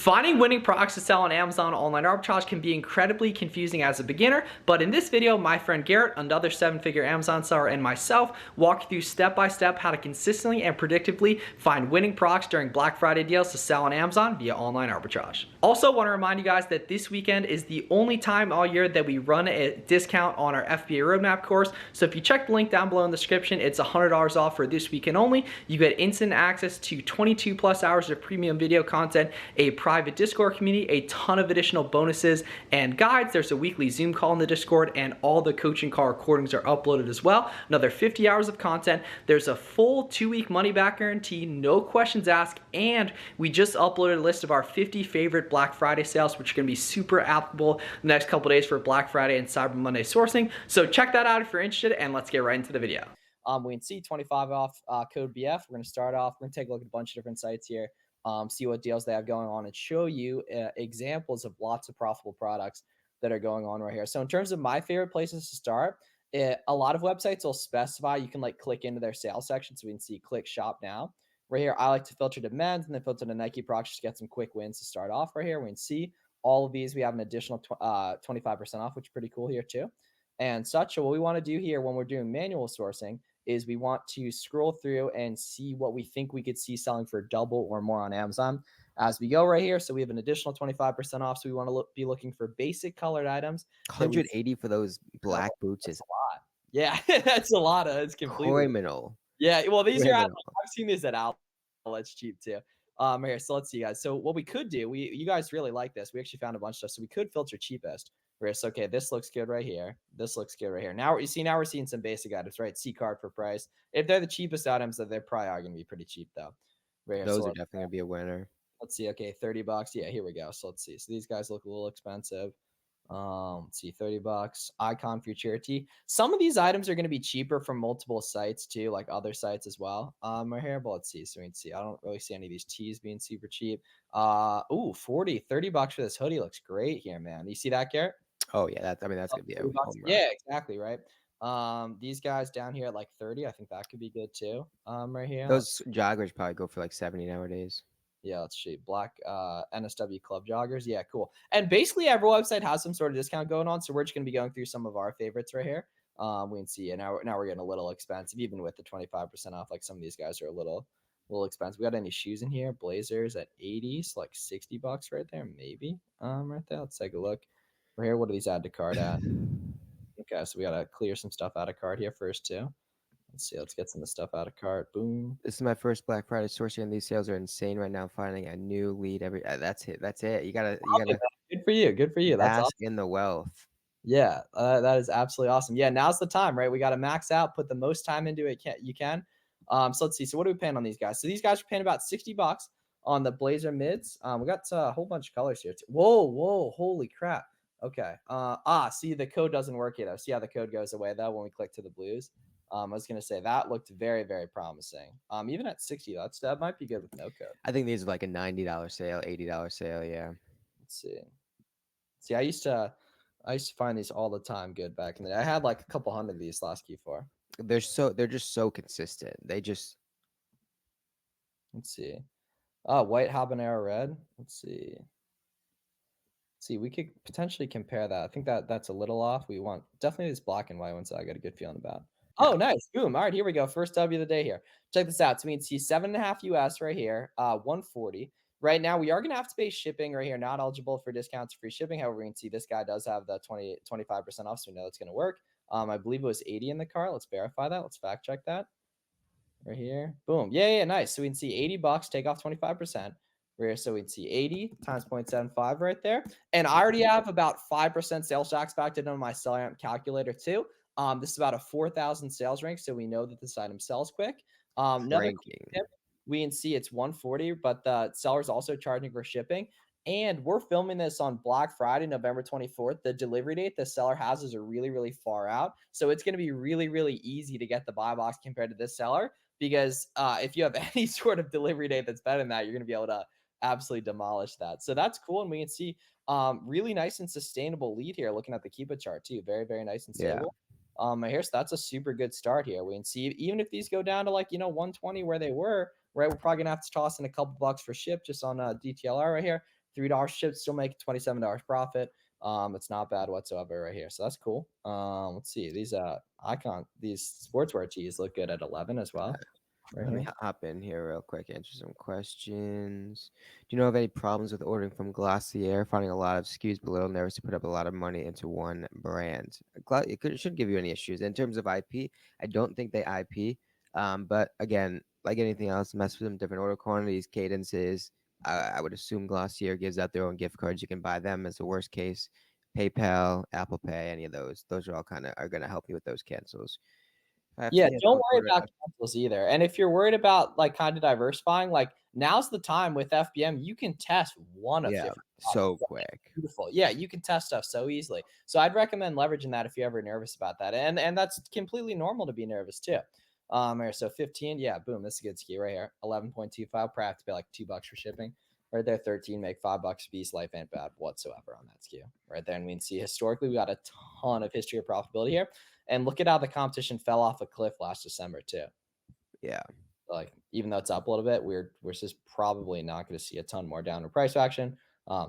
Finding winning products to sell on Amazon online arbitrage can be incredibly confusing as a beginner, but in this video, my friend Garrett, another 7-figure Amazon seller, and myself walk you through step-by-step how to consistently and predictably find winning products during Black Friday deals to sell on Amazon via online arbitrage. Also, want to remind you guys that this weekend is the only time all year that we run a discount on our FBA Roadmap course, so if you check the link down below in the description, it's $100 off for this weekend only. You get instant access to 22 plus hours of premium video content, a private Discord community, a ton of additional bonuses and guides. There's a weekly Zoom call in the Discord, and all the coaching call recordings are uploaded as well. Another 50 hours of content. There's a full 2-week money back guarantee, no questions asked, and we just uploaded a list of our 50 favorite Black Friday sales, which are going to be super applicable the next couple days for Black Friday and Cyber Monday sourcing. So check that out if you're interested, and let's get right into the video. We can see 25 off code BF. We're going to start off. We're going to take a look at a bunch of different sites here. See what deals they have going on and show you examples of lots of profitable products that are going on right here. So in terms of my favorite places to start, a lot of websites will specify you can like click into their sales section. So we can see click shop now. Right here, I like to filter to men's and then filter to Nike products just to get some quick wins to start off right here. We can see all of these. We have an additional 25% off, which is pretty cool here too. And such. So what we want to do here when we're doing manual sourcing is we want to scroll through and see what we think we could see selling for double or more on Amazon as we go right here. So we have an additional 25% off. So we want to be looking for basic colored items. 180 for those black boots is a lot. Yeah, that's a lot. It's completely criminal. Yeah, well, these are I've seen these at outlets cheap too. Right here. So let's see, guys. So what we could do, you guys really like this. We actually found a bunch of stuff. So we could filter cheapest. So, okay, this looks good right here. This looks good right here. Now you see, now we're seeing some basic items, right? C card for price. If they're the cheapest items, then they're probably are going to be pretty cheap though. Right here. Those are definitely going to be a winner. Let's see. Okay, $30. Yeah, here we go. So let's see. So these guys look a little expensive. Let's see, $30 icon futurity. Some of these items are going to be cheaper from multiple sites too, like other sites as well. Right here, but let's see. So we can see, I don't really see any of these tees being super cheap. $30 for this hoodie looks great here, man. You see that, Garrett? Oh yeah, that's gonna be a home run. Yeah, exactly, right. These guys down here at like 30, I think that could be good too. Right here, those joggers probably go for like 70 nowadays. Yeah, let's see. Black NSW club joggers. Yeah, cool. And basically every website has some sort of discount going on. So we're just going to be going through some of our favorites right here. We can see, and now we're getting a little expensive, even with the 25% off. Like some of these guys are a little expensive. We got any shoes in here? Blazers at 80, so like $60 right there, maybe. Right there. Let's take a look. Right here, what do these add to cart at? Okay, so we gotta clear some stuff out of cart here first too. Let's see. Let's get some of the stuff out of cart. Boom. This is my first Black Friday sourcing, and these sales are insane right now. Finding a new lead every. That's it. That's it. You gotta. Good for you. Good for you. That's awesome. In the wealth. Yeah, that is absolutely awesome. Yeah, now's the time, right? We got to max out, put the most time into it you can. So let's see. So what are we paying on these guys? So these guys are paying about $60 on the Blazer mids. We got a whole bunch of colors here too. Whoa, holy crap. Okay. See, the code doesn't work yet. See how the code goes away though when we click to the blues. I was gonna say that looked very, very promising. Even at 60, that might be good with no code. I think these are like a $90 sale, $80 sale. Yeah. Let's see. See, I used to find these all the time good back in the day. I had like a couple hundred of these last Q4. They're just so consistent. Let's see. Oh, white habanero red. Let's see. We could potentially compare that. I think that's a little off. We want definitely this black and white one, so I got a good feeling about. Oh, nice. Boom. All right, here we go. First W of the day here. Check this out. So we can see 7.5 US right here, 140. Right now, we are going to have to pay shipping right here. Not eligible for discounts, free shipping. However, we can see this guy does have the 25% off, so we know it's going to work. I believe it was 80 in the cart. Let's verify that. Let's fact check that. Right here. Boom. Yeah, nice. So we can see $80, take off 25%. So we'd see 80 times 0.75 right there. And I already have about 5% sales tax factored into my seller amp calculator too. This is about a 4,000 sales rank, so we know that this item sells quick. Another tip, we can see it's 140, but the seller's also charging for shipping. And we're filming this on Black Friday, November 24th. The delivery date the seller has is really, really far out. So it's going to be really, really easy to get the buy box compared to this seller, because if you have any sort of delivery date that's better than that, you're going to be able to absolutely demolish that. So that's cool. And we can see really nice and sustainable lead here, looking at the Keepa chart too. Very, very nice and stable. Here, so that's a super good start here. We can see even if these go down to like, 120 where they were, right, we're probably gonna have to toss in a couple bucks for ship just on DTLR right here. $3 shipped, still making $27 profit. It's not bad whatsoever right here. So that's cool. Let's see. These sportswear tees look good at 11 as well. Right Let me here. hop in here real quick, answer some questions. Do you know of any problems with ordering from Glossier? Finding a lot of SKUs, but a little nervous to put up a lot of money into one brand. It shouldn't give you any issues. In terms of IP, I don't think they IP. But again, like anything else, mess with them, different order quantities, cadences. I would assume Glossier gives out their own gift cards. You can buy them as a worst case. PayPal, Apple Pay, any of those. Those are all kind of are going to help you with those cancels. If I have to Yeah, don't cancel an worry order, about cancels either. And if you're worried about like kind of diversifying, like now's the time with FBM, you can test one of yeah, different so products. quick. Beautiful. Yeah, you can test stuff so easily. So I'd recommend leveraging that if you're ever nervous about that. And that's completely normal to be nervous too. Here, so 15, yeah, boom, this is a good ski right here. 11.25, probably have to pay like $2 for shipping. Right there, 13, make $5 a piece. Life ain't bad whatsoever on that SKU. Right there. And we can see historically we got a ton of history of profitability here. And look at how the competition fell off a cliff last December too. Yeah. Like even though it's up a little bit, we're just probably not going to see a ton more downward price action.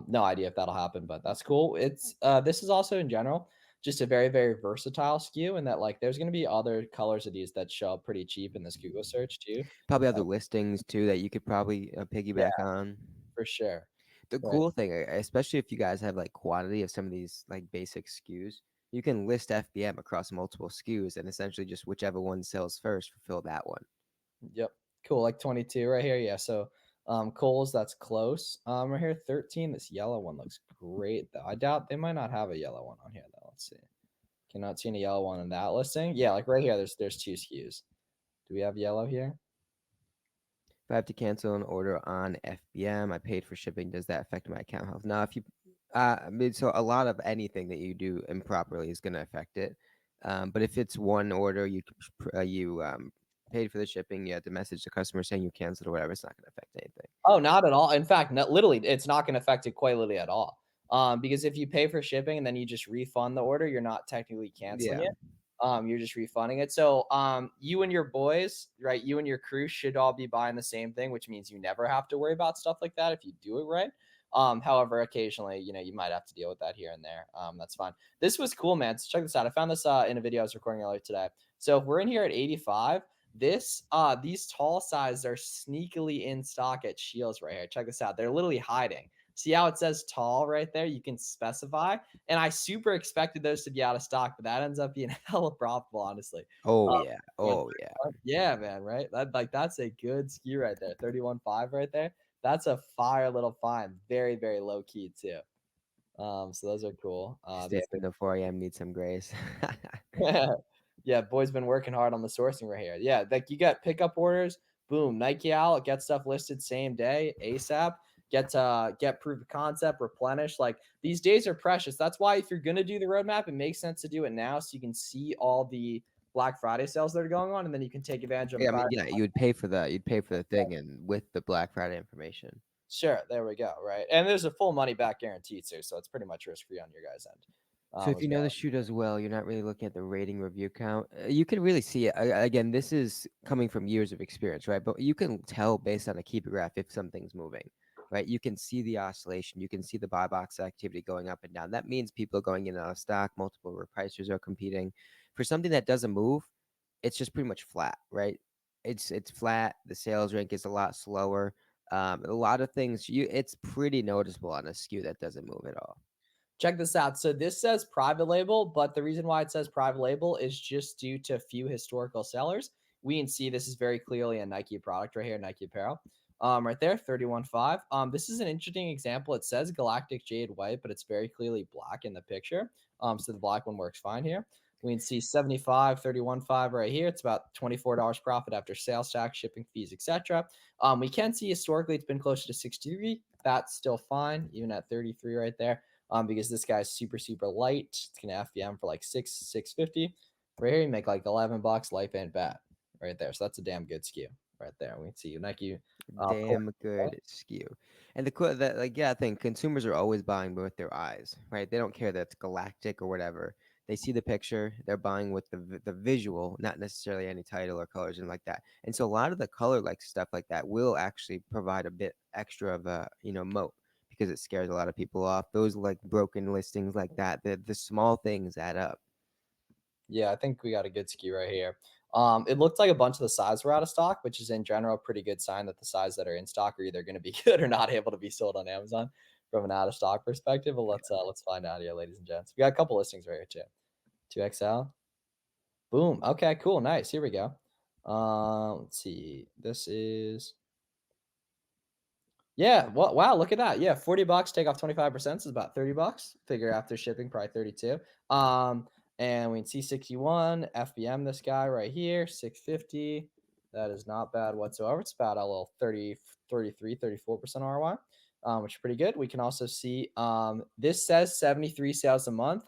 No idea if that'll happen, but that's cool. It's this is also in general just a very very versatile SKU, and that like there's going to be other colors of these that show up pretty cheap in this Google search too. Probably other listings too that you could probably Yeah, piggyback on. for sure. The Right. cool thing, especially if you guys have like quantity of some of these like basic SKUs, you can list FBM across multiple SKUs and essentially just whichever one sells first, fulfill that one. Yep. Cool. Like 22 right here. Yeah. So Kohl's, that's close. Right here, 13. This yellow one looks great though. I doubt they might not have a yellow one on here though. Let's see. Cannot see any yellow one in that listing. Yeah, like right here, there's two SKUs. Do we have yellow here? If I have to cancel an order on FBM, I paid for shipping. Does that affect my account health? Now, if you, I mean, so a lot of anything that you do improperly is going to affect it. But if it's one order, you paid for the shipping, you had to message the customer saying you canceled or whatever, it's not going to affect anything. Oh, not at all. In fact, literally, it's not going to affect it quite literally at all. Because if you pay for shipping and then you just refund the order, you're not technically canceling Yeah. it. You're just refunding it. So, you and your boys, right? You and your crew should all be buying the same thing, which means you never have to worry about stuff like that if you do it right. However, occasionally, you might have to deal with that here and there. That's fine. This was cool, man. So check this out. I found this in a video I was recording earlier today. So if we're in here at 85. These tall sizes are sneakily in stock at Shields right here. Check this out. They're literally hiding. See how it says tall right there? You can specify. And I super expected those to be out of stock, but that ends up being hella profitable, honestly. Oh Um, yeah. Oh yeah. yeah, man, right? That's a good SKU right there. 31.5 right there. That's a fire little find. Very, very low key too. So those are cool. Stay These up until 4 a.m. Need some grace. Yeah, boy's been working hard on the sourcing right here. Yeah, like you got pickup orders, boom, Nike out, get stuff listed same day, ASAP. Get proof of concept, replenish. Like these days are precious. That's why if you're gonna do the roadmap, it makes sense to do it now so you can see all the Black Friday sales that are going on, and then you can take advantage of them Yeah, I mean, prior. yeah, you would pay for that. You'd pay for the thing, and with the Black Friday information. Sure, there we go. Right, and there's a full money back guarantee too, so it's pretty much risk free on your guys' end So if as you know the well. shoe does well, you're not really looking at the rating review count. You can really see it. Again, this is coming from years of experience, right? But you can tell based on a keeper graph if something's moving, right? You can see the oscillation. You can see the buy box activity going up and down. That means people are going in and out of stock. Multiple repricers are competing. For something that doesn't move, it's just pretty much flat, right? It's flat. The sales rank is a lot slower. A lot of things. It's pretty noticeable on a SKU that doesn't move at all. Check this out. So this says private label, but the reason why it says private label is just due to few historical sellers. We can see this is very clearly a Nike product right here, Nike apparel. Right there, 31.5. This is an interesting example. It says Galactic Jade White, but it's very clearly black in the picture. So the black one works fine here. We can see 75, 31.5 right here. It's about $24 profit after sales tax, shipping fees, etc. We can see historically it's been closer to 63. That's still fine, even at 33 right there. Because this guy's super, super light. It's gonna FBM for like 650. Right here, you make like $11. Life ain't bad. Right there. So that's a damn good SKU right there. We can see Nike. Cool. Damn good skew. And like yeah, I think consumers are always buying with their eyes, right? They don't care that it's galactic or whatever. They see the picture, they're buying with the visual, not necessarily any title or colors and like that. And so a lot of the color like stuff like that will actually provide a bit extra of a moat because it scares a lot of people off. Those like broken listings like that, the small things add up. Yeah, I think we got a good skew right here. It looked like a bunch of the sides were out of stock, which is in general a pretty good sign that the sides that are in stock are either going to be good or not able to be sold on Amazon from an out of stock perspective. But let's find out here, ladies and gents. We got a couple listings right here too. 2XL. Boom. Okay, cool. Nice. Here we go. Let's see. This is yeah. Well, wow. Look at that. Yeah, $40. Take off 25% is about $30. Figure after shipping, probably 32. And we can see 61 FBM. This guy right here, 650. That is not bad whatsoever. It's about a little 30, 33, 34% ROI, which is pretty good. We can also see this says 73 sales a month.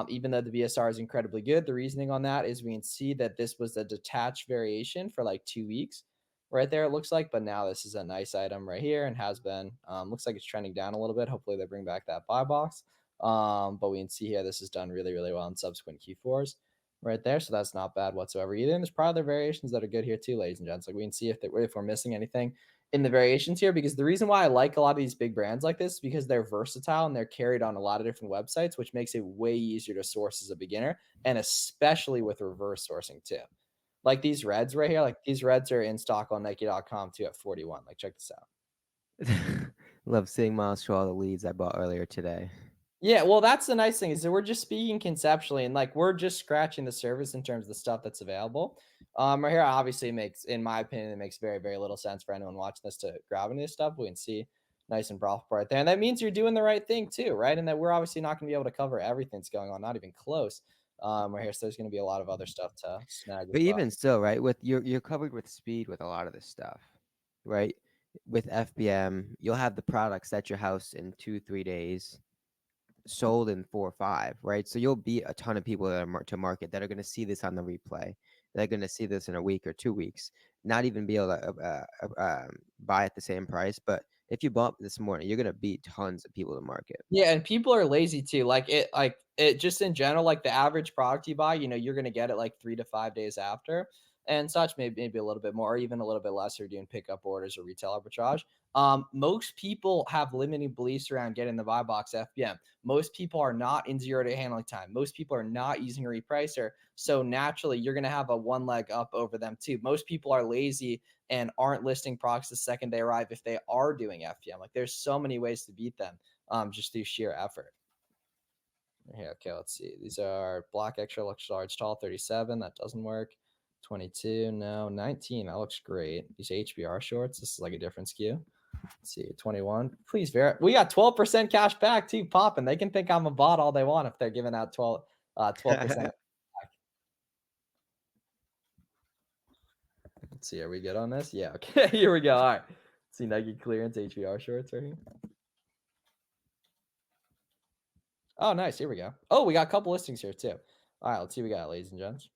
Even though the VSR is incredibly good, the reasoning on that is we can see that this was a detached variation for like 2 weeks right there, it looks like. But now this is a nice item right here and has been. Looks like it's trending down a little bit. Hopefully, they bring back that buy box. But we can see here this is done really, really well in subsequent Q4s right there. So that's not bad whatsoever either. And there's probably other variations that are good here too, ladies and gents. Like we can see if we're missing anything in the variations here, because the reason why I like a lot of these big brands like this is because they're versatile and they're carried on a lot of different websites, which makes it way easier to source as a beginner, and especially with reverse sourcing too. Like these reds right here, like these reds are in stock on Nike.com too at 41. Like check this out. Love seeing Miles show all the leads I bought earlier today. Yeah, well, that's the nice thing is that we're just speaking conceptually and like we're just scratching the surface in terms of the stuff that's available. Right here, obviously, makes, in my opinion, it makes very, very little sense for anyone watching this to grab any of this stuff. We can see nice and profitable right there. And that means you're doing the right thing too, right? And that we're obviously not going to be able to cover everything that's going on, not even close. Right here. So there's going to be a lot of other stuff to snag as But well. even still, right, with you're covered with speed with a lot of this stuff, right? With FBM, you'll have the products at your house in 2-3 days, sold in 4 or 5, right? So you'll beat a ton of people that are to market that are going to see this on the replay. They're going to see this in a week or 2 weeks, not even be able to buy at the same price. But if you bought this morning, you're going to beat tons of people to market. Yeah, and people are lazy too. Like it just in general, like the average product you buy, you're gonna get it like 3 to 5 days after and such, maybe a little bit more, or even a little bit less if you're doing pickup orders or retail arbitrage. Most people have limiting beliefs around getting the buy box FBM. Most people are not in 0 day handling time. Most people are not using a repricer. So naturally, you're gonna have a one leg up over them too. Most people are lazy and aren't listing products the second they arrive if they are doing FBM. Like there's so many ways to beat them just through sheer effort. Here, okay, let's see. These are black extra large tall 37. That doesn't work. 22, no. 19, that looks great. These HBR shorts, this is like a different skew. Let's see, 21. Please verify. We got 12% cash back too, popping. They can think I'm a bot all they want if they're giving out 12% back. Let's see, are we good on this? Yeah, okay. Here we go. All right. Let's see Nike clearance HBR shorts right here. Oh, nice. Here we go. Oh, we got a couple listings here too. All right, let's see what we got, ladies and gents.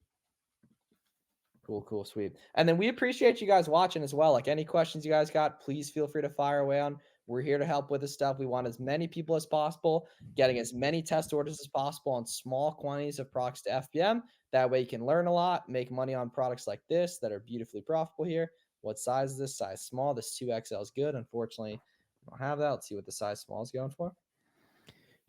Cool, sweet. And then we appreciate you guys watching as well. Like any questions you guys got, please feel free to fire away on. We're here to help with this stuff. We want as many people as possible, getting as many test orders as possible on small quantities of products to FBM. That way you can learn a lot, make money on products like this that are beautifully profitable here. What size is this? Size small. This 2XL is good. Unfortunately, I don't have that. Let's see what the size small is going for.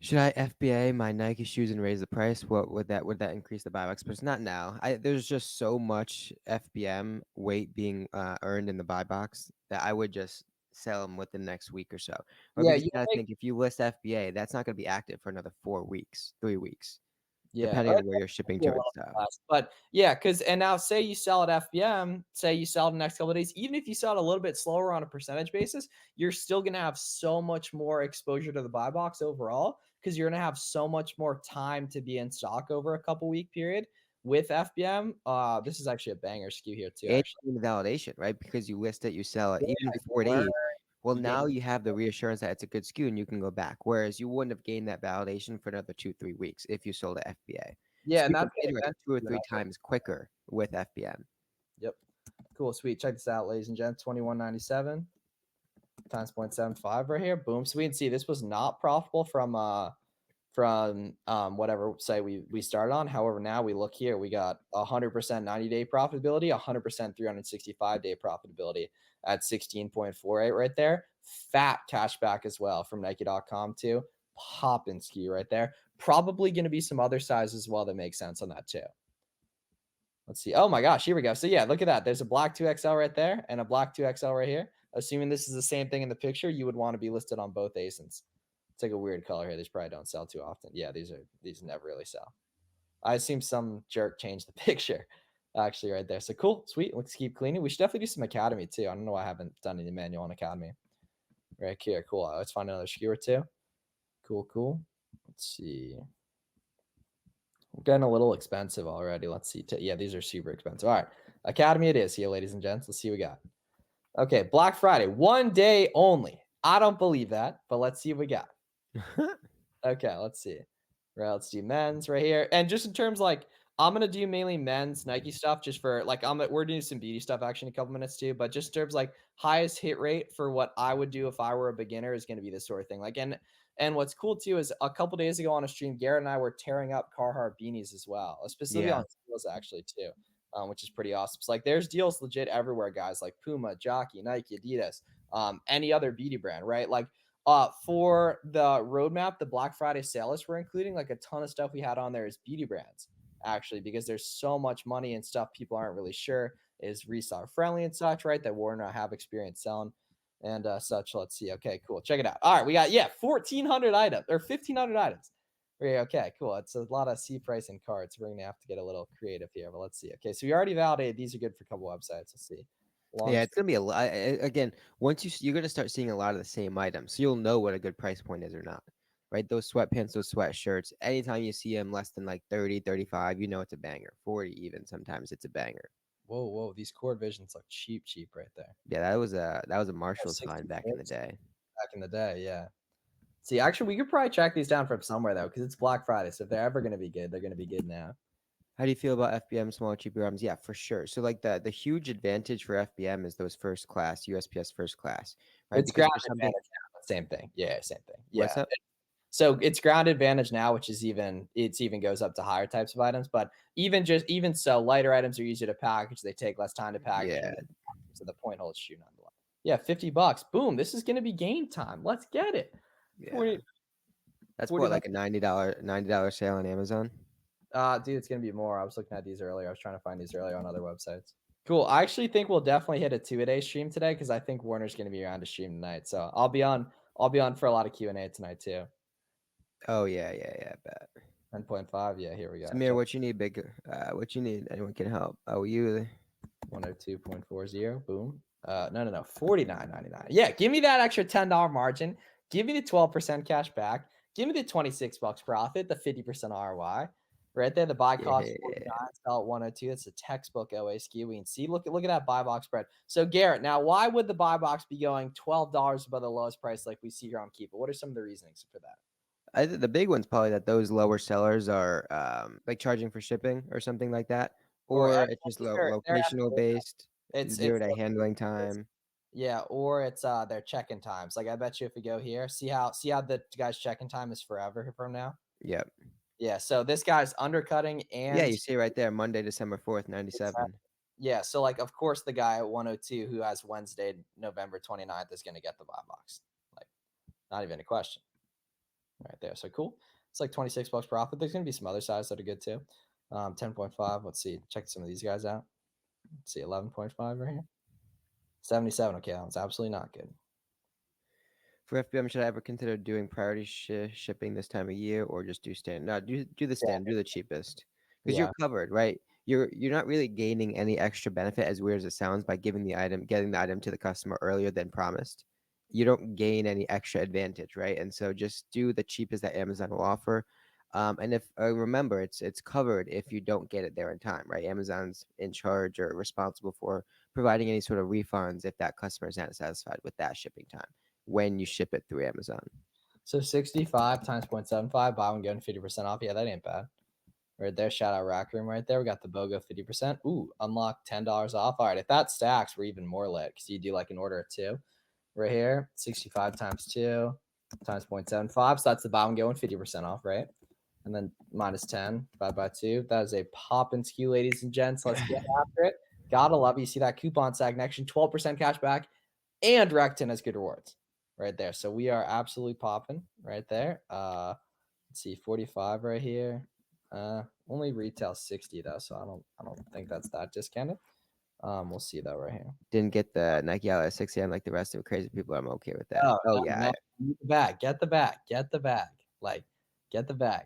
Should I FBA my Nike shoes and raise the price? What would that increase the buybacks? But it's not now. There's just so much FBM weight being earned in the buy box that I would just sell them within the next week or so. Or Yeah, because you gotta think if you list FBA, that's not gonna be active for another 4 weeks, 3 weeks, yeah. depending on where you're shipping A to and little stuff. less. But yeah, and now say you sell at FBM, say you sell it the next couple of days, even if you sell it a little bit slower on a percentage basis, you're still gonna have so much more exposure to the buy box overall because you're gonna have so much more time to be in stock over a couple week period with FBM. This is actually a banger skew here too, And actually. the validation, right? Because you list it, you sell it, Yeah, even you 4 learn, days. Well, you gain. now you have the reassurance that it's a good SKU and you can go back. Whereas you wouldn't have gained that validation for another 2-3 weeks if you sold at FBA. Yeah, So and you can that's gonna iterate 2 or 3 eventually. times quicker with FBM. Yep. Cool, sweet. Check this out, ladies and gents. 21.97 times 0.75 right here. Boom. So we can see this was not profitable from from whatever site we started on. However, now we look here, we got 100% 90-day profitability, 100% 365-day profitability at 16.48 right there. Fat cashback as well from Nike.com too. Poppin' ski right there. Probably going to be some other sizes as well that make sense on that too. Let's see. Oh my gosh, here we go. So yeah, look at that. There's a black 2XL right there and a black 2XL right here. Assuming this is the same thing in the picture, you would want to be listed on both ASINs. It's like a weird color here. These probably don't sell too often. Yeah, these never really sell. I assume some jerk changed the picture actually right there. So cool, sweet. Let's keep cleaning. We should definitely do some Academy too. I don't know why I haven't done any manual on Academy. Right here, cool. Let's find another skewer too. Cool. Let's see. We're getting a little expensive already. Let's see. Yeah, these are super expensive. All right. Academy it is here, ladies and gents. Let's see what we got. Okay, Black Friday, 1 day only. I don't believe that, but let's see what we got. Okay, let's see. Right, let's do men's right here. And just in terms like, I'm gonna do mainly men's Nike stuff just for like we're doing some beauty stuff actually in a couple minutes too. But just in terms like highest hit rate for what I would do if I were a beginner is gonna be this sort of thing. Like and what's cool too is a couple days ago on a stream, Garrett and I were tearing up Carhartt beanies as well, specifically Yeah. on deals actually too, which is pretty awesome. It's like there's deals legit everywhere, guys, like Puma, Jockey, Nike, Adidas, any other beauty brand, right? Like for the roadmap, the Black Friday sale list we're including like a ton of stuff we had on there is beauty brands actually, because there's so much money and stuff people aren't really sure is reseller friendly and such, right? That Warner have experience selling and such. Let's see. Okay, cool. Check it out. All right, we got 1,400 items or 1,500 items. Okay, cool. It's a lot of C price and cards. We're gonna have to get a little creative here, but let's see. Okay, so we already validated these are good for a couple websites. Let's see. Yeah, it's gonna be a lot. Again, once you're gonna start seeing a lot of the same items, so you'll know what a good price point is or not, right? Those sweatpants, those sweatshirts. Anytime you see them less than like 30, 35, you know it's a banger. 40 even sometimes it's a banger. Whoa! These cord visions look cheap right there. Yeah, that was a Marshall's find back in the day. Back in the day, yeah. See, actually, we could probably track these down from somewhere though, because it's Black Friday. So if they're ever gonna be good, they're gonna be good now. How do you feel about FBM smaller, cheaper items? Yeah, for sure. So like the huge advantage for FBM is those first class USPS first class, right? It's Because ground for something, advantage now. Same thing. Yeah, same thing. what's Yeah. up? So it's ground advantage now, which is even goes up to higher types of items. But even so, lighter items are easier to package. They take less time to package. Yeah. So the point holds true nonetheless. Yeah, $50. Boom. This is gonna be game time. Let's get it. Yeah. 40, That's 40 what, like a $90 sale on Amazon? dude, it's gonna be more. I was looking at these earlier. I was trying to find these earlier on other websites. Cool. I actually think we'll definitely hit a 2-a-day stream today because I think Warner's gonna be around to stream tonight. So I'll be on for a lot of Q&A tonight too. Oh yeah, bet. 10.5. Yeah, here we go. Samir, what you need, big? What you need? Anyone can help. Oh, you. 102.40. Boom. No. 49.99. Yeah, give me that extra $10 margin. Give me the 12% cash back. Give me the $26 profit, the 50% ROI. Right there, the buy cost 49, sell at 102. It's a textbook OA skew. We can see. Look at that buy box spread. So Garrett, now why would the buy box be going $12 above the lowest price like we see here on Keepa? What are some of the reasonings for that? I think the big one's probably that those lower sellers are like charging for shipping or something like that, or it's just locational based. It's 0-day handling time. Yeah, or it's their check-in times. Like I bet you if we go here, see how the guy's check-in time is forever from now. Yep. Yeah, so this guy's undercutting and yeah, you see right there, Monday, December 4th, 97. Yeah, so like of course the guy at 102 who has Wednesday, November 29th is going to get the buy box. Like not even a question. Right there. So cool. It's like $26 profit. There's going to be some other sides that are good too. 10.5. Let's see. Check some of these guys out. Let's see. 11.5 right here. 77. Okay, that one's absolutely not good. For FBM, should I ever consider doing priority shipping this time of year, or just do standard? No, do the standard, do the cheapest, because you're covered, right? You're not really gaining any extra benefit, as weird as it sounds, by getting the item to the customer earlier than promised. You don't gain any extra advantage, right? And so just do the cheapest that Amazon will offer. And if remember, it's covered if you don't get it there in time, right? Amazon's in charge or responsible for providing any sort of refunds if that customer is not satisfied with that shipping time when you ship it through Amazon. So 65 times 0.75, buy one, get 50% off. Yeah, that ain't bad. Right there, shout out Rack Room right there. We got the BOGO 50%. Ooh, unlock $10 off. All right, if that stacks, we're even more lit because you do like an order of 2. Right here, 65 times 2. times 0.75. So that's the bottom going 50% off, right? And then minus 10 divided by 2. That is a pop and skew, ladies and gents. Let's get after it. Gotta love you. See that coupon tag next, 12% cash back, and Recton has good rewards right there. So we are absolutely popping right there. Let's see, 45 right here. Only retail 60 though, so I don't think that's that discounted. We'll see though right here. Didn't get the Nike out at 6 a.m. like the rest of crazy people. I'm okay with that. Oh, Oh no, yeah. no, get the bag. Get the bag. Get the bag. Like, get the bag.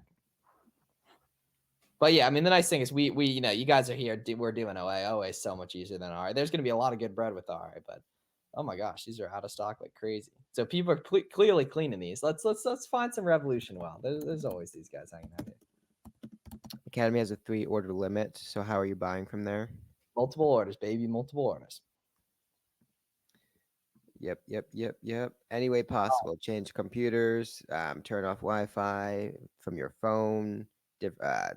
But yeah, I mean, the nice thing is we you know, you guys are here. We're doing OA. OA is so much easier than RA. There's going to be a lot of good bread with RA, but oh my gosh, these are out of stock like crazy. So people are clearly cleaning these. Let's find some revolution. Well, there's always these guys hanging out here. Academy has a 3-order limit. So how are you buying from there? Multiple orders, baby. Multiple orders. Yep. Any way possible. Change computers, turn off Wi-Fi from your phone. There's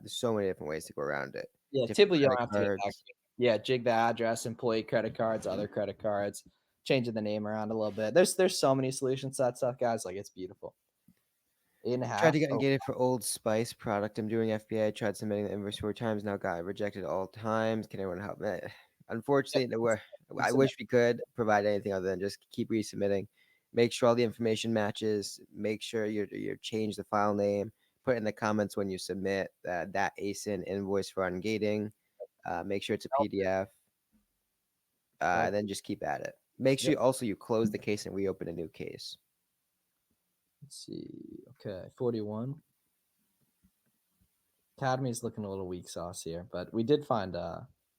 so many different ways to go around it. Yeah, Different typically you don't credit have to get back. cards. Yeah, jig the address, employee credit cards, other credit cards, changing the name around a little bit. There's so many solutions to that stuff, guys. Like, it's beautiful. 8.5. Tried to get engaged for Old Spice product. I'm doing FBA. Tried submitting the invoice 4 times. Now got rejected all times. Can anyone help me? Unfortunately, I wish we could provide anything other than just keep resubmitting. Make sure all the information matches. Make sure you change the file name. Put in the comments when you submit that ASIN invoice for ungating. Make sure it's a PDF. And then just keep at it. Make sure you close the case and reopen a new case. Let's see. Okay, 41. Academy is looking a little weak sauce here, but we did find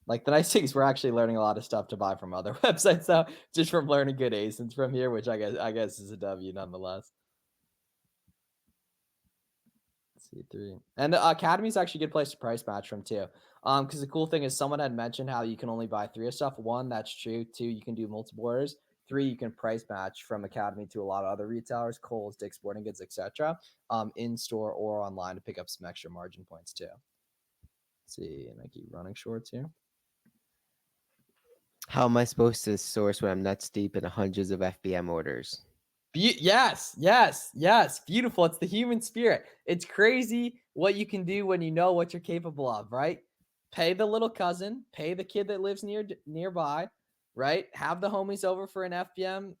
like the nice thing is we're actually learning a lot of stuff to buy from other websites now, just from learning good ASINs from here, which I guess is a W nonetheless. Let's see, 3. And the Academy is actually a good place to price match from too. Because the cool thing is someone had mentioned how you can only buy 3 of stuff. 1, that's true. 2, you can do multiple orders. 3, you can price match from Academy to a lot of other retailers, Kohl's, Dick's Sporting Goods, etc. In store or online to pick up some extra margin points too. Let's see, Nike running shorts here. How am I supposed to source when I'm nuts deep in hundreds of FBM orders? Yes. Beautiful. It's the human spirit. It's crazy what you can do when you know what you're capable of, right? Pay the little cousin, pay the kid that lives nearby, right? Have the homies over for an FBM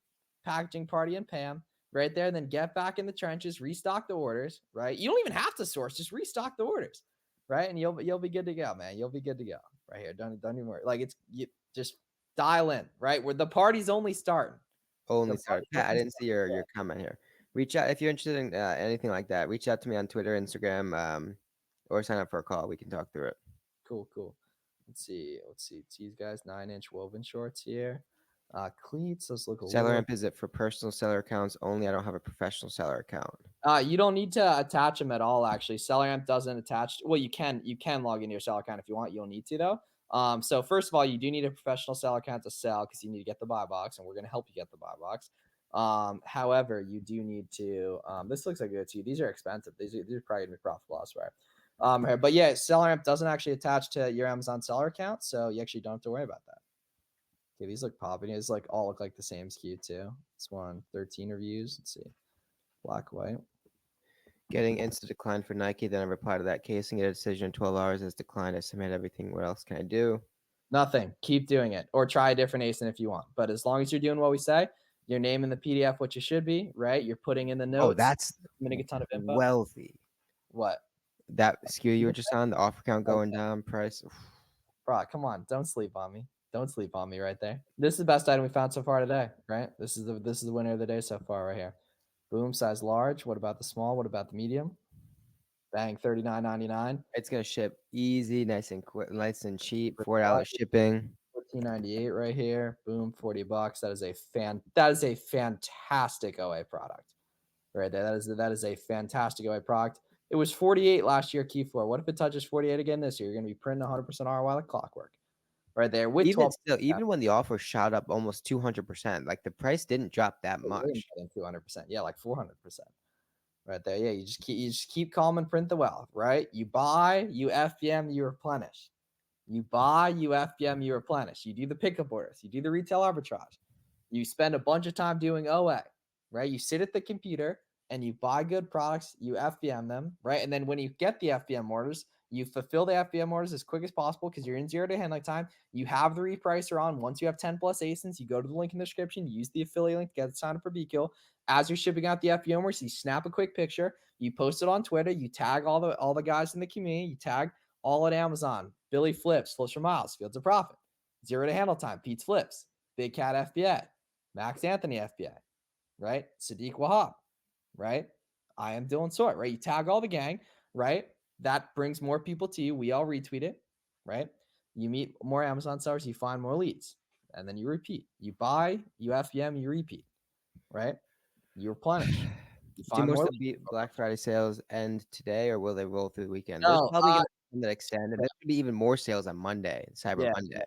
packaging party and pay them right there. Then get back in the trenches, restock the orders, right? You don't even have to source, just restock the orders, right? And you'll be good to go, man. You'll be good to go right here. Don't even worry. Like, you just dial in, right? Where the party's only starting. Only start. Pat, I didn't see your comment here. Reach out if you're interested in anything like that. Reach out to me on Twitter, Instagram, or sign up for a call. We can talk through it. Cool. Let's see. These guys 9-inch woven shorts here. Cleats. Let's look a Seller little. Amp, is it for personal seller accounts only? I don't have a professional seller account. You don't need to attach them at all. Actually, Seller Amp doesn't attach. Well, you can log into your seller account if you want. You'll need to though. So first of all, you do need a professional seller account to sell because you need to get the buy box, and we're going to help you get the buy box. However, you do need to. This looks like good too. These are expensive. These are probably going to be profitable elsewhere. But yeah, Seller Amp doesn't actually attach to your Amazon seller account, so you actually don't have to worry about that. Okay, these look popping. These like all look like the same SKU too. This one, 13 reviews. Let's see, black, white. Getting instant decline for Nike, then I reply to that case and get a decision in 12 hours as declined. I submit everything. What else can I do? Nothing. Keep doing it, or try a different ASIN if you want. But as long as you're doing what we say, you're naming the PDF what you should be, right? You're putting in the notes. Oh, that's I'm gonna get a ton of info. wealthy. What? That SKU you were just on, the offer count going down, price. Bro, come on, don't sleep on me. Don't sleep on me right there. This is the best item we found so far today, right? This is the winner of the day so far right here. Boom, size large. What about the small? What about the medium? Bang, $39.99. It's gonna ship easy, nice and quick, nice and cheap. $4 shipping. $14.98 right here. Boom, $40. That is a fantastic OA product, right there. That is a fantastic OA product. It was 48 last year, Q4. What if it touches 48 again this year? You're gonna be printing 100% ROI like clockwork, right there. With Even when the offer shot up almost 200%, like the price didn't drop that much. 200%, yeah, like 400%. Right there. Yeah, you just keep calm and print the wealth, right? You buy, you FBM, you replenish. You buy, you FBM, you replenish. You do the pickup orders, you do the retail arbitrage. You spend a bunch of time doing OA, right? You sit at the computer and you buy good products, you FBM them, right? And then when you get the FBM orders, you fulfill the FBM orders as quick as possible because you're in 0-day handling time. You have the repricer on. Once you have 10 plus ASINs, you go to the link in the description, use the affiliate link to get signed up for BKill. As you're shipping out the FBM orders, you snap a quick picture, you post it on Twitter, you tag all the guys in the community, you tag all at Amazon, Billy Flips for Miles, Fields of Profit, 0-day handle time, Pete's Flips, Big Cat FBA, Max Anthony FBA, right? Sadiq Wahab, right? I am Dylan Sort, right? You tag all the gang, right? That brings more people to you. We all retweet it, right? You meet more Amazon sellers, you find more leads, and then you repeat. You buy, you FBM, you repeat, right? You replenish. You Do find most more. of the Black Friday sales end today, or will they roll through the weekend? There's No, probably gonna be some that extend, and there's gonna be even more sales on Monday, Cyber yeah, Monday.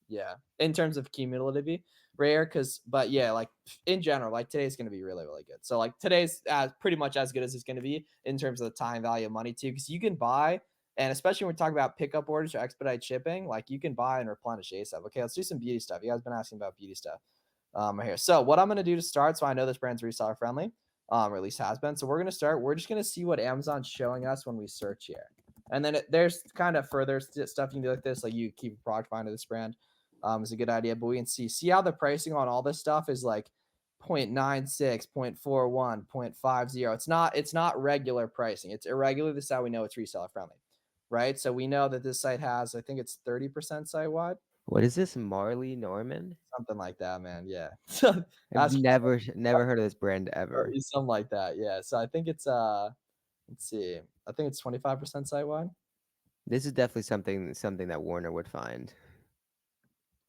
yeah. In terms of cumulative, rare, but yeah, like in general, like today's gonna be really, really good. So like today's pretty much as good as it's gonna be in terms of the time value of money too, because you can buy, and especially when we're talking about pickup orders or expedite shipping, like you can buy and replenish ASAP. Okay, let's do some beauty stuff. You guys been asking about beauty stuff right here. So what I'm gonna do to start, so I know this brand's reseller friendly, or at least has been. So we're gonna start. We're just gonna see what Amazon's showing us when we search here. And then there's kind of further stuff you can do like this, like you keep a product finder this brand is a good idea. But we can see how the pricing on all this stuff is like 0.96, 0.41, 0.50. It's not regular pricing. It's irregular. This is how we know it's reseller friendly, right? So we know that this site has, I think it's 30% site wide. What is this, Marley Norman? Something like that, man. Yeah. I've never heard of this brand ever. Something like that. Yeah. So I think it's let's see. I think it's 25% site wide. This is definitely something that Warner would find.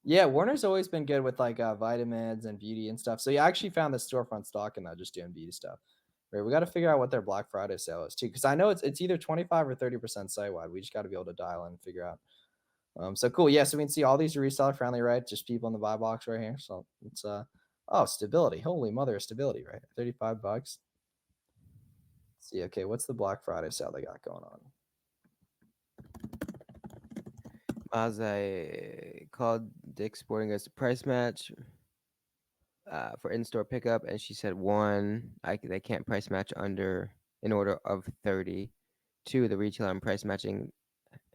Yeah, Warner's always been good with like vitamins and beauty and stuff. So yeah, I actually found this storefront stock and just doing beauty stuff. Right, we got to figure out what their Black Friday sale is too, because I know it's either 25 or 30% site wide. We just got to be able to dial in and figure out. So cool. Yeah, so we can see all these are reseller friendly, right? Just people in the buy box right here. So it's oh, stability. Holy mother of stability, right? $35. Let's see, okay, what's the Black Friday sale they got going on? As I called Dick's Sporting Goods to price match for in-store pickup, and she said, one, they can't price match under an order of 30. Two, the retailer I'm price matching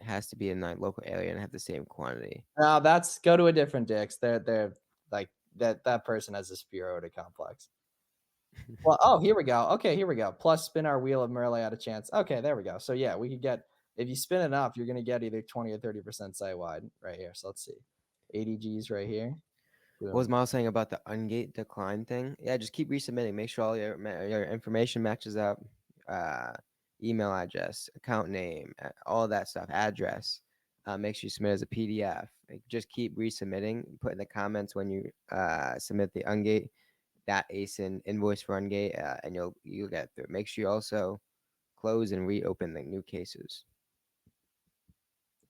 has to be in my local area and have the same quantity. Now go to a different Dick's. They're like that person has a superiority complex. Well, oh, here we go. Okay, here we go. Plus spin our wheel of Merle at a chance. Okay, there we go. So yeah, we could get, if you spin it up, you're gonna get either 20 or 30% site wide right here. So let's see. 80 G's right here. What was Miles saying about the ungate decline thing? Yeah, just keep resubmitting. Make sure all your information matches up. Email address, account name, all that stuff, address. Make sure you submit as a PDF. Just keep resubmitting. Put in the comments when you submit the ungate, that ASIN invoice for ungate, and you'll get through. Make sure you also close and reopen the new cases.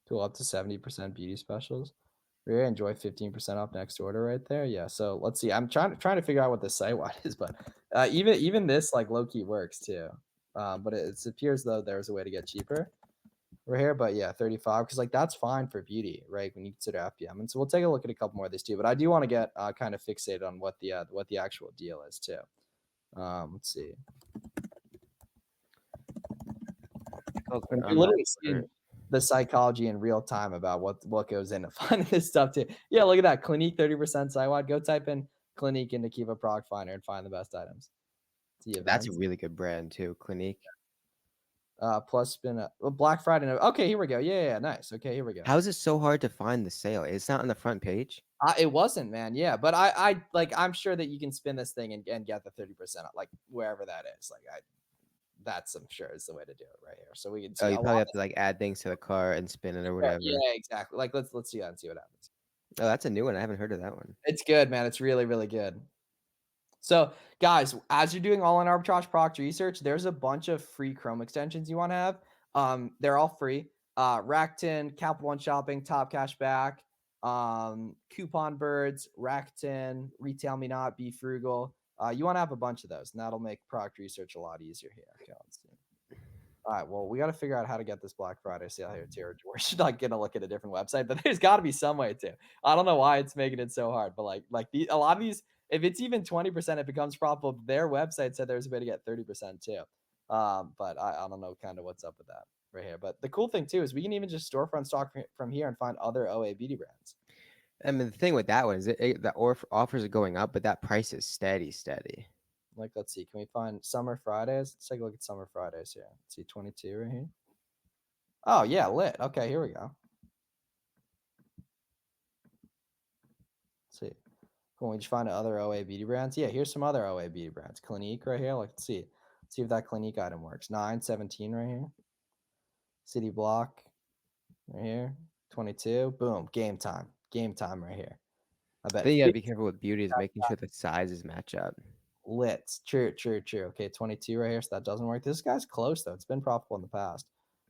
Cool, up to 70% beauty specials. Really enjoy 15% off next order right there. Yeah. So let's see. I'm trying to figure out what the site wide is, but even this like low key works too. But it appears though there's a way to get cheaper right here. But yeah, 35 because like that's fine for beauty, right? When you consider FBM, and so we'll take a look at a couple more of these too. But I do want to get kind of fixated on what the actual deal is too. Let's see. You're literally seeing the psychology in real time about what goes into finding this stuff too. Yeah, look at that. Clinique 30% site wide. Go type in Clinique into Kiva Product Finder and find the best items. That's a really good brand too, Clinique. Plus spin Black Friday. Okay, here we go. Yeah, nice. Okay, here we go. How is it so hard to find the sale? It's not on the front page. It wasn't, man. Yeah, but I like I'm sure that you can spin this thing and get the 30% like wherever that is. Like that's I'm sure is the way to do it right here. So we can see. Oh, you probably have to like add things to the car and spin it or whatever. Yeah, exactly. Like let's see that and see what happens. Oh, that's a new one. I haven't heard of that one. It's good, man. It's really, really good. So, guys, as you're doing all in arbitrage product research, there's a bunch of free Chrome extensions you want to have. They're all free. Rakuten, Capital One Shopping, Top Cash Back, Coupon Birds, Rakuten, Retail Me Not, Be Frugal. You want to have a bunch of those, and that'll make product research a lot easier here. Okay, let's see. All right, well, we got to figure out how to get this Black Friday sale here too. We're not gonna look at a different website, but there's got to be some way to. I don't know why it's making it so hard, but like a lot of these if it's even 20%, it becomes profitable. Their website said there's a way to get 30% too. But I don't know kind of what's up with that right here. But the cool thing too is we can even just storefront stock from here and find other OA beauty brands. I mean, the thing with that one is the offers are going up, but that price is steady. Like, let's see, can we find Summer Fridays? Let's take a look at Summer Fridays here. Let's see, 22 right here. Oh yeah, lit. Okay, here we go. Let's see. Can we just find other OA beauty brands? Yeah, here's some other OA beauty brands. Clinique right here. Let's see. Let's see if that Clinique item works. 917 right here. City Block right here. 22. Boom. Game time. Game time right here. I bet. Then you gotta be careful with beauty is making sure the sizes match up. Lit. True. Okay, 22 right here. So that doesn't work. This guy's close though. It's been profitable in the past.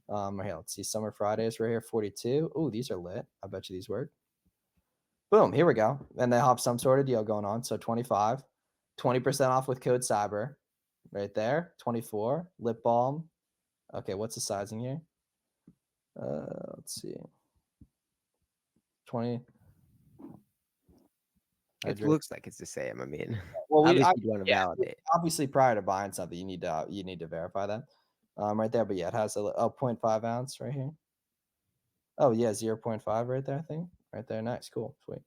Right here. Let's see. Summer Fridays right here. 42. Oh, these are lit. I bet you these work. Boom. Here we go. And they have some sort of deal going on. So 25. 20% off with code cyber right there. 24. Lip balm. Okay, what's the sizing here? Let's see. 20. It looks like it's the same. I mean, well, obviously you want to validate. Obviously, prior to buying something, you need to verify that. Right there. But yeah, it has a 0.5 ounce right here. Oh yeah, 0.5 right there. I think right there. Nice, cool, sweet.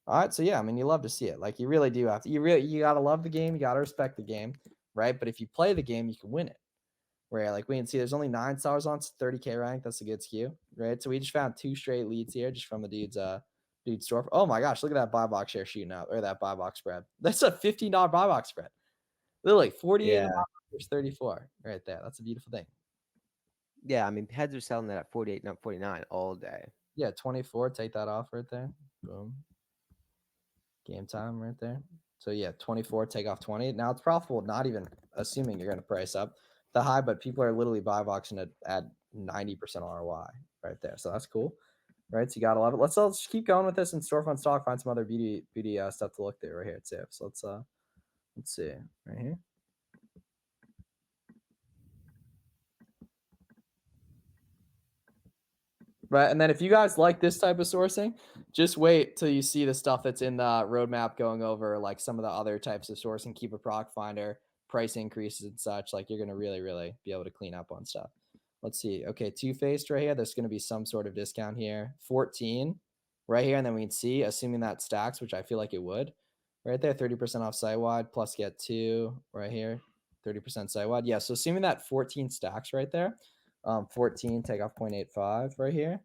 All right, so yeah, I mean, you love to see it. Like you really do have to. You gotta love the game. You gotta respect the game, right? But if you play the game, you can win it. Where like we can see, there's only 9 stars on 30K rank. That's a good skew, right? So we just found 2 straight leads here, just from the dude's store. Oh my gosh, look at that buy box share shooting out, or that buy box spread. That's a $15 buy box spread. Literally 48 Yeah. there's 34 right there. That's a beautiful thing. Yeah, I mean, heads are selling that at 48, not 49 all day. Yeah, 24. Take that off right there. Boom. Game time right there. So yeah, 24, take off 20. Now it's profitable, not even assuming you're going to price up the high, but people are literally buy boxing it at 90% ROI right there. So that's cool, right? So you got to love it. Let's just keep going with this and storefront stock, find some other beauty stuff to look through right here too. So let's see right here. Right. And then if you guys like this type of sourcing, just wait till you see the stuff that's in the roadmap going over like some of the other types of sourcing, keep a proc finder, price increases and such. Like you're going to really, really be able to clean up on stuff. Let's see. Okay. Two-Faced right here. There's going to be some sort of discount here. 14 right here. And then we can see, assuming that stacks, which I feel like it would right there, 30% off site-wide plus get 2 right here, 30% site-wide. Yeah. So assuming that 14 stacks right there, 14 take off 0.85 right here.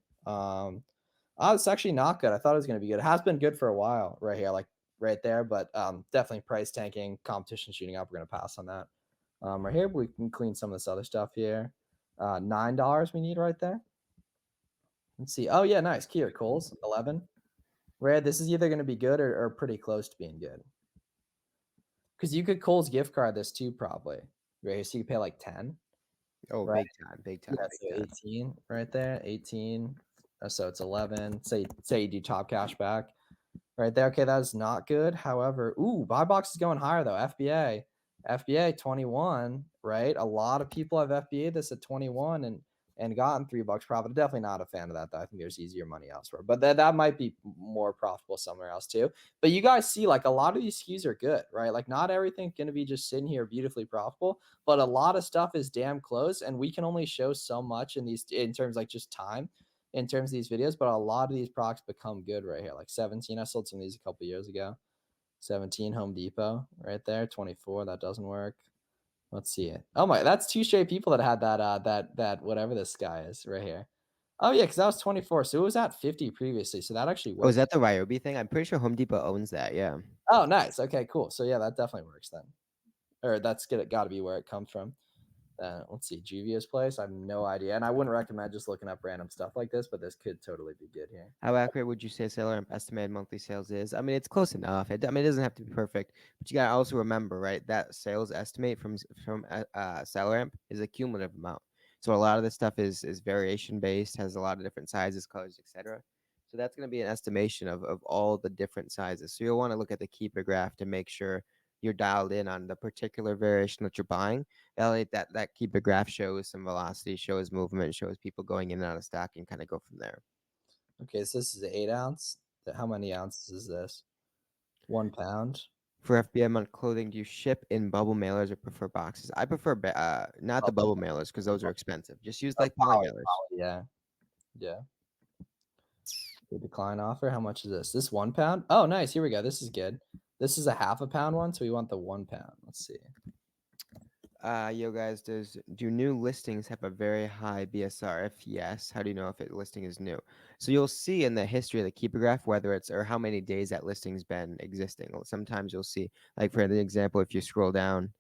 It's actually not good. I thought it was going to be good. It has been good for a while right here, like right there, but definitely price tanking, competition shooting up. We're going to pass on that. Right here, we can clean some of this other stuff here. $9 we need right there. Let's see. Oh yeah, nice. Kia Coles 11. Red. This is either going to be good or pretty close to being good. Because you could Coles gift card this too, probably. Right here, so you pay like 10. Oh, right? big time. Yeah, so 18 right there, 18. So it's 11. Say you do top cash back right there. Okay, that is not good. However, buy box is going higher though. FBA 21, right? A lot of people have FBA this at 21 and gotten $3 profit. Definitely not a fan of that though. I think there's easier money elsewhere, but that might be more profitable somewhere else too. But you guys see, like a lot of these SKUs are good, right? Like not everything's going to be just sitting here beautifully profitable, but a lot of stuff is damn close, and we can only show so much in terms like just time in terms of these videos, but a lot of these products become good right here. Like 17, I sold some of these a couple years ago. 17 Home Depot right there. 24, that doesn't work. Let's see it. Oh my, that's 2 straight people that had that whatever this guy is right here. Oh yeah, because that was 24, so it was at 50 previously, so that actually works. Oh, is that the Ryobi thing? I'm pretty sure Home Depot owns that. Yeah. Oh, nice. Okay, cool. So yeah, that definitely works then, or that's got to be where it comes from. Let's see, Juvia's place. I have no idea, and I wouldn't recommend just looking up random stuff like this, but this could totally be good here. How accurate would you say SailorAmp estimated monthly sales is? I mean, it's close enough. It doesn't have to be perfect, but you gotta also remember, right, that sales estimate from SailorAmp is a cumulative amount. So a lot of this stuff is variation based, has a lot of different sizes, colors, etc. So that's going to be an estimation of all the different sizes. So you'll want to look at the keeper graph to make sure you're dialed in on the particular variation that you're buying. That keeper graph shows some velocity, shows movement, shows people going in and out of stock, and kind of go from there. Okay, so this is 8 ounce. How many ounces is this? 1 pound. For FBA month clothing, do you ship in bubble mailers or prefer boxes? I prefer not the bubble mailers because those are expensive. Just use like poly mailers. Yeah. Yeah. The decline offer. How much is this? This 1 pound? Oh, nice. Here we go. This is good. This is a half a pound one, so we want the 1 pound. Let's see. Yo guys, do new listings have a very high BSR? If yes, how do you know if a listing is new? So you'll see in the history of the keeper graph whether it's or how many days that listing's been existing. Sometimes you'll see, like for an example, if you scroll down,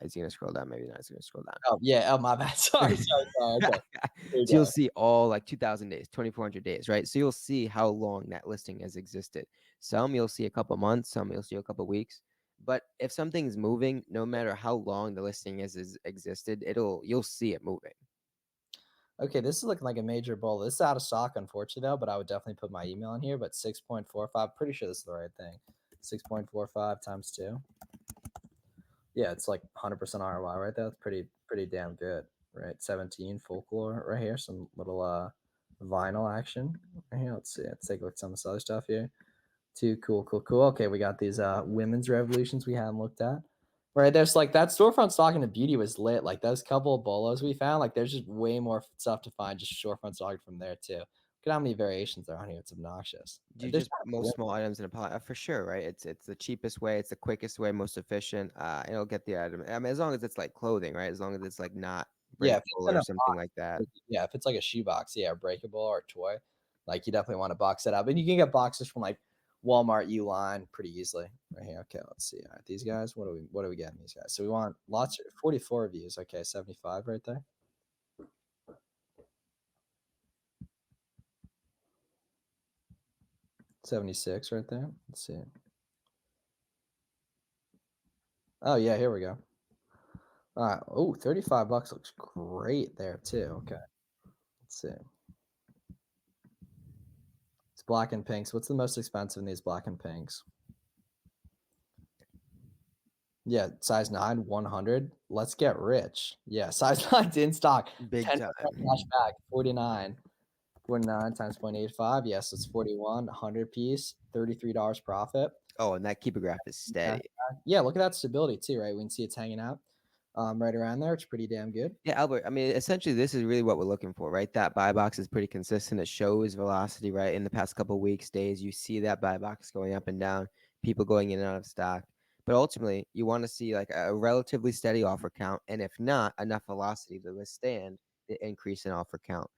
is he gonna scroll down? Maybe not. It's gonna scroll down. Oh, yeah. Oh, my bad. Sorry. Okay. So you'll see all like 2,000 days, 2,400 days, right? So you'll see how long that listing has existed. Some you'll see a couple months, some you'll see a couple weeks. But if something's moving, no matter how long the listing has existed, you'll see it moving. Okay, this is looking like a major bull. This is out of stock, unfortunately, though, but I would definitely put my email in here. But 6.45, pretty sure this is the right thing. 6.45 times 2. Yeah, it's like 100% ROI right there. That's pretty damn good, right? 17 folklore right here. Some little vinyl action right here. Let's see. Let's take a look at some of this other stuff here. Cool. Okay, we got these women's revolutions we hadn't looked at. Right, there's like that storefront stocking of beauty was lit. Like those couple of bolos we found, like there's just way more stuff to find just storefront stocking from there too. Look at how many variations there are on here. It's obnoxious. Do you There's just most small items in a pile? For sure, right? It's the cheapest way, it's the quickest way, most efficient. It'll get the item. I mean, as long as it's like clothing, right? As long as it's like not yeah, if breakable it's in or a something box, like that. yeah, if it's like a shoebox, yeah, breakable or a toy, like you definitely want to box it up. And you can get boxes from like Walmart, Uline pretty easily. Right here. Okay, let's see. All right, these guys, what are we getting these guys? So we want lots of 44 reviews. Okay, 75 right there. 76 right there. Let's see. Oh yeah, here we go. All right. Oh, 35 bucks looks great there too. Okay. Let's see. It's black and pinks. What's the most expensive in these black and pinks? Yeah, size 9, 100. Let's get rich. Yeah, size 9's in stock. Big 10% time. cash back. 49. 49 times 0.85. Yes, it's 41. 100 piece. $33 profit. Oh, and that keeper graph is steady. Yeah, look at that stability too, right? We can see it's hanging out right around there. It's pretty damn good. Yeah, Albert. I mean, essentially, this is really what we're looking for, right? That buy box is pretty consistent. It shows velocity, right? In the past couple of weeks, days, you see that buy box going up and down, people going in and out of stock. But ultimately, you want to see like a relatively steady offer count, and if not, enough velocity to withstand the increase in offer count.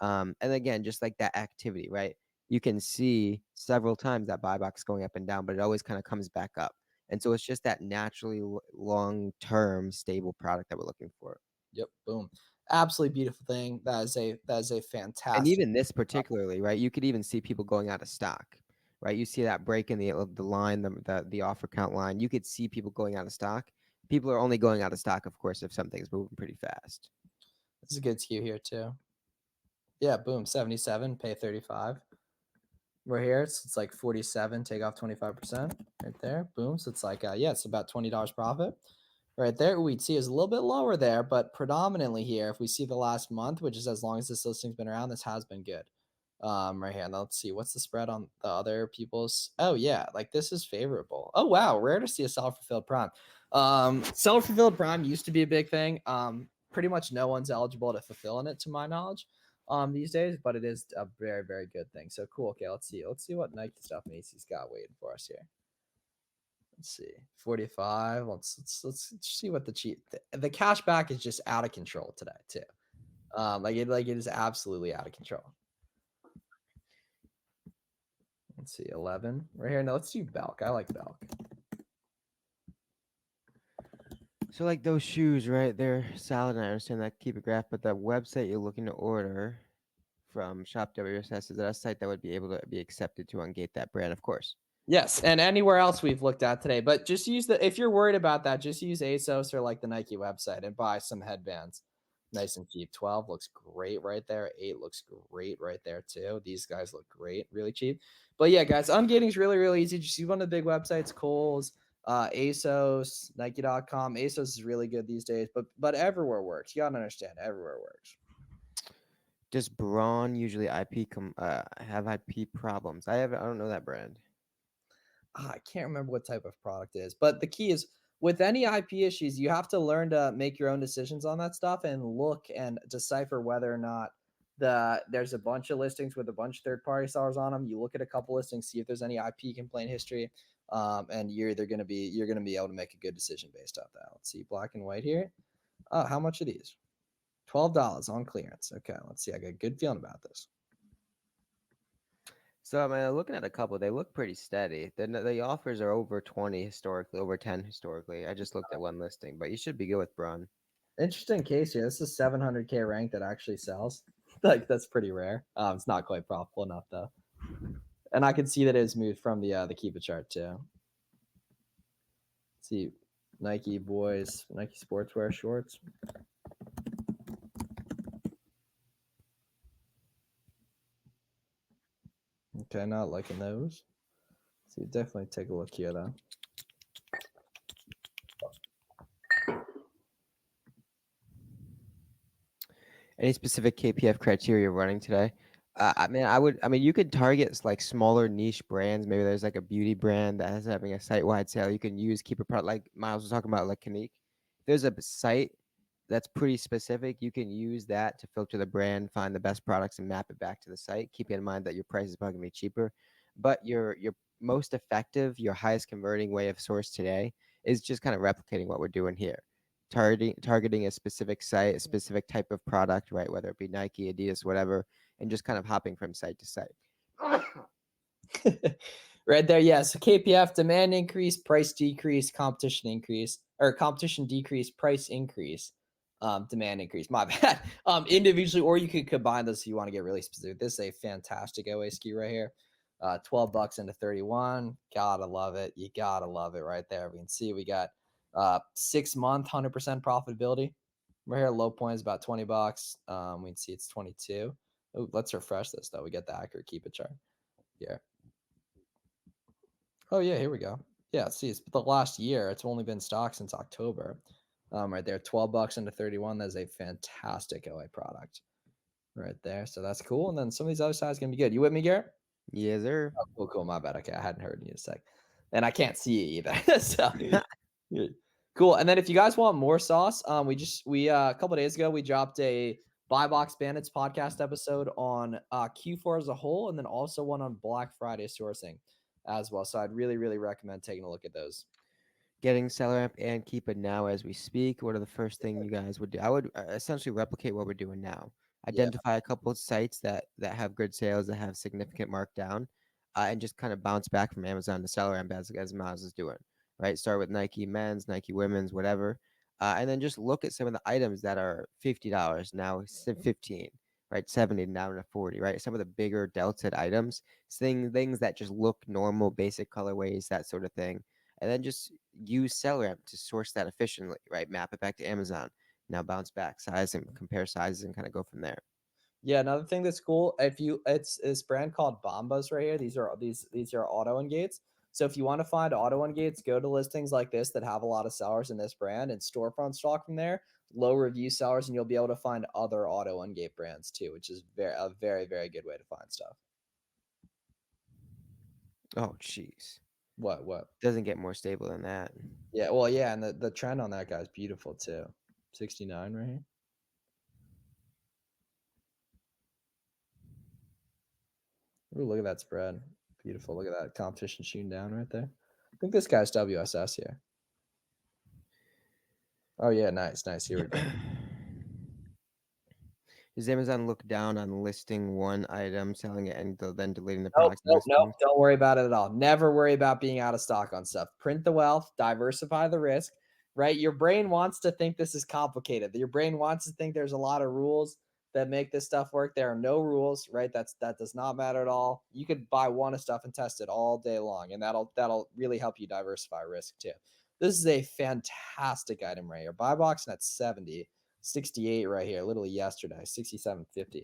And again, just like that activity, right? You can see several times that buy box going up and down, but it always kind of comes back up. And so it's just that naturally long-term stable product that we're looking for. Yep, boom. Absolutely beautiful thing. That is a fantastic. And even this particularly, right? You could even see people going out of stock, right? You see that break in the line, the offer count line. You could see people going out of stock. People are only going out of stock, of course, if something's moving pretty fast. This is a good skew here too. Yeah, boom. 77, pay 35. Right here, it's like 47, take off 25% right there. Boom. So it's like yeah, it's about $20 profit. Right there, we'd see is a little bit lower there, but predominantly here, if we see the last month, which is as long as this listing's been around, this has been good. Right here. Now let's see what's the spread on the other people's. Oh yeah, like this is favorable. Oh wow, rare to see a self-fulfilled prime. Self-fulfilled prime used to be a big thing. Pretty much no one's eligible to fulfill in it, to my knowledge, these days, but it is a very, very good thing. So cool. Okay, let's see what Nike stuff Macy's got waiting for us here. Let's see, 45. Let's see what the cash back is just out of control today too. Like it is absolutely out of control. Let's see, 11 right here. Now let's do Belk. I like Belk. So like those shoes, right? They're solid, and I understand that keep it graph, but that website you're looking to order from Shop WSS, is that a site that would be able to be accepted to ungate that brand? Of course. Yes, and anywhere else we've looked at today, but just use if you're worried about that, just use ASOS or like the Nike website and buy some headbands. Nice and cheap. 12 looks great right there. 8 looks great right there too. These guys look great, really cheap. But yeah, guys, ungating is really, really easy. Just use one of the big websites, Kohl's, ASOS, Nike.com. ASOS is really good these days, but everywhere works. You gotta understand, everywhere works. Does Braun usually have IP problems? I don't know that brand. I can't remember what type of product it is, but the key is with any IP issues, you have to learn to make your own decisions on that stuff and look and decipher whether or not there's a bunch of listings with a bunch of third-party sellers on them. You look at a couple listings, see if there's any IP complaint history, and you're gonna be able to make a good decision based off that. Let's see, black and white here. How much are these? $12 on clearance. Okay, let's see. I got a good feeling about this. So I mean, looking at a couple, they look pretty steady. The offers are over 20 historically, over 10 historically. I just looked at one listing, but you should be good with Braun. Interesting case here. This is 700K rank that actually sells. Like that's pretty rare. It's not quite profitable enough though. And I can see that it's moved from the Keep It chart too. Let's see, Nike boys, Nike sportswear shorts. Okay, not liking those. So you definitely take a look here though. Any specific KPF criteria running today? I mean, you could target like smaller niche brands. Maybe there's like a beauty brand that is having a site-wide sale. You can keep a product like Miles was talking about, like Kanique. If there's a site that's pretty specific, you can use that to filter the brand, find the best products, and map it back to the site. Keep in mind that your price is probably gonna be cheaper, but your most effective, your highest converting way of source today is just kind of replicating what we're doing here. Targeting a specific site, a specific type of product, right? Whether it be Nike, Adidas, whatever, and just kind of hopping from site to site. Right there, yeah. So KPF, demand increase, price decrease, competition increase, or competition decrease, price increase, demand increase. My bad. Individually, or you could combine those if you want to get really specific. This is a fantastic OA ski right here. $12 into 31. Gotta love it. You gotta love it right there. We can see we got 6 month 100% profitability. Right here, low point is about $20. We can see it's 22. Oh, let's refresh this though. We get the accurate Keep It chart here. Oh yeah, here we go. Yeah, see, it's the last year. It's only been stock since October. Right there, $12 into 31. That's a fantastic OA product right there. So that's cool. And then some of these other sides gonna be good. You with me, Garrett? Yes, sir. Oh, cool. My bad. Okay, I hadn't heard you in a sec, and I can't see you either. So cool. And then if you guys want more sauce, we a couple of days ago we dropped a Buy Box Bandits podcast episode on Q4 as a whole, and then also one on Black Friday sourcing as well. So I'd really, really recommend taking a look at those. Getting SellerAmp and Keep It now as we speak. What are the first thing you guys would do? I would essentially replicate what we're doing now. Identify a couple of sites that have good sales, that have significant markdown, and just kind of bounce back from Amazon to SellerAmp as Miles is doing. Right, start with Nike men's, Nike women's, whatever, and then just look at some of the items that are $50 now, 15, right, 70 now to 40, right. Some of the bigger delta items, things that just look normal, basic colorways, that sort of thing, and then just use SellerAmp to source that efficiently, right? Map it back to Amazon. Now bounce back size and compare sizes and kind of go from there. Yeah, another thing that's cool, it's this brand called Bombas right here. These are auto engates. So if you want to find auto engates, go to listings like this that have a lot of sellers in this brand and storefront stock from there, low review sellers, and you'll be able to find other auto engate brands too, which is a very, very good way to find stuff. Oh, jeez. What? Doesn't get more stable than that. Yeah, well, yeah, and the trend on that guy is beautiful too. 69 right here. Ooh, look at that spread. Beautiful. Look at that competition shooting down right there. I think this guy's WSS here. Oh yeah, nice. Here we go. Does Amazon look down on listing one item, selling it, and then deleting the Nope, product? don't worry about it at all. Never worry about being out of stock on stuff. Print the wealth, diversify the risk, right? Your brain wants to think this is complicated. Your brain wants to think there's a lot of rules that make this stuff work. There are no rules, right? That does not matter at all. You could buy one of stuff and test it all day long, and that'll really help you diversify risk too. This is a fantastic item right here. Buy box and at 70, 68 right here, literally yesterday, 67.50.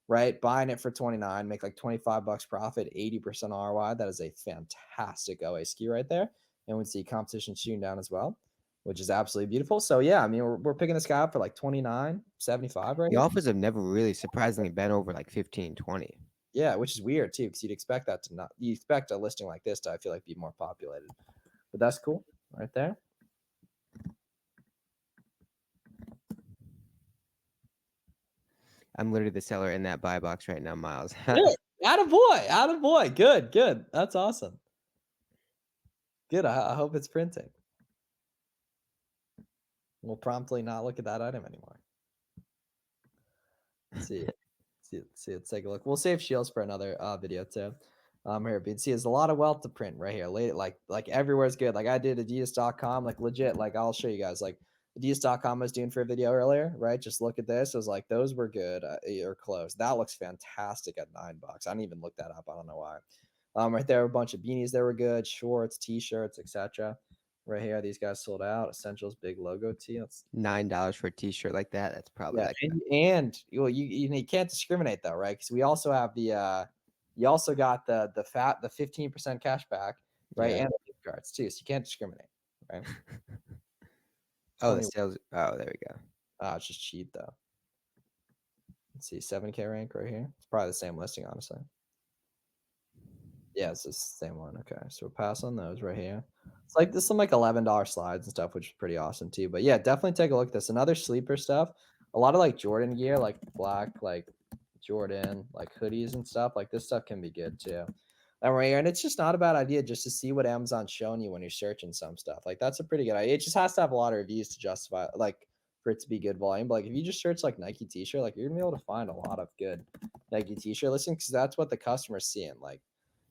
Right, buying it for 29, make like $25 profit, 80% ROI. That is a fantastic OA ski right there. And we see competition shooting down as well, which is absolutely beautiful. So yeah, I mean, we're picking this guy up for like 29.75 right The here. offers have never really surprisingly been over like 15, 20. Yeah, which is weird too, because you'd expect that to not. You expect a listing like this to, I feel like, be more populated. But that's cool, right there. I'm literally the seller in that buy box right now, Miles. Good. Attaboy. Good. That's awesome. Good. I hope it's printing. We'll promptly not look at that item anymore. Let's see. Let's take a look. We'll save shields for another video too. Here, but see, there's a lot of wealth to print right here. Like everywhere's good. Like I did Adidas.com, like legit. Like I'll show you guys. Like Adidas.com I was doing for a video earlier, right? Just look at this. I was like, those were good or close. That looks fantastic at $9. I didn't even look that up. I don't know why. Right there, a bunch of beanies that were good, shorts, t-shirts, etc. Right here, these guys sold out. Essentials, big logo tee. That's $9 for a t-shirt like that. That's probably yeah, like and you can't discriminate though, right? Because we also have the you also got the 15% cash back, right? Yeah. And the gift cards too, so you can't discriminate, right? Oh, the 20 sales. Oh, there we go. it's just cheap though. Let's see, 7K rank right here. It's probably the same listing, honestly. Yeah, it's the same one. Okay, so we'll pass on those right here. It's like this some like $11 slides and stuff, which is pretty awesome too. But yeah, definitely take a look at this. Another sleeper stuff. A lot of like Jordan gear, like black, like Jordan, like hoodies and stuff. Like this stuff can be good too. And right here, and it's just not a bad idea just to see what Amazon's showing you when you're searching some stuff. Like that's a pretty good idea. It just has to have a lot of reviews to justify, like for it to be good volume. But like if you just search like Nike t-shirt, like you're gonna be able to find a lot of good Nike t-shirt listings because that's what the customer's seeing. Like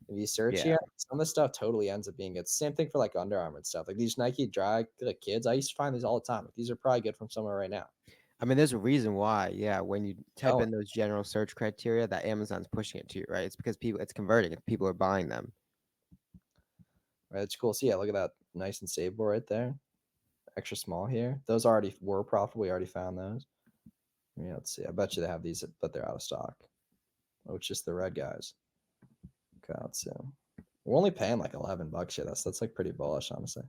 if you search Yeah. here, some of the stuff totally ends up being good. Same thing for like Under Armour and stuff. Like these Nike drag like kids, I used to find these all the time. Like, these are probably good from somewhere right now. I mean, there's a reason why. Yeah, when you type Oh, in those general search criteria, that Amazon's pushing it to you, right? It's because it's converting. People are buying them. right. It's cool. So yeah, look at that nice and savable right there. Extra small here. Those already were profitable. We already found those. Yeah, let's see. I bet you they have these, but they're out of stock. Oh, it's just the red guys. Okay, let's see. We're only paying like $11 here. That's like pretty bullish, honestly.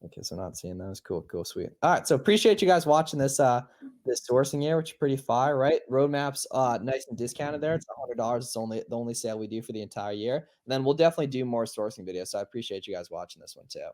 Okay, so not seeing those. Cool, sweet. All right, so appreciate you guys watching this this sourcing here, which is pretty fire, right? Roadmap's nice and discounted there. It's $100. It's only the only sale we do for the entire year. And then we'll definitely do more sourcing videos. So I appreciate you guys watching this one too.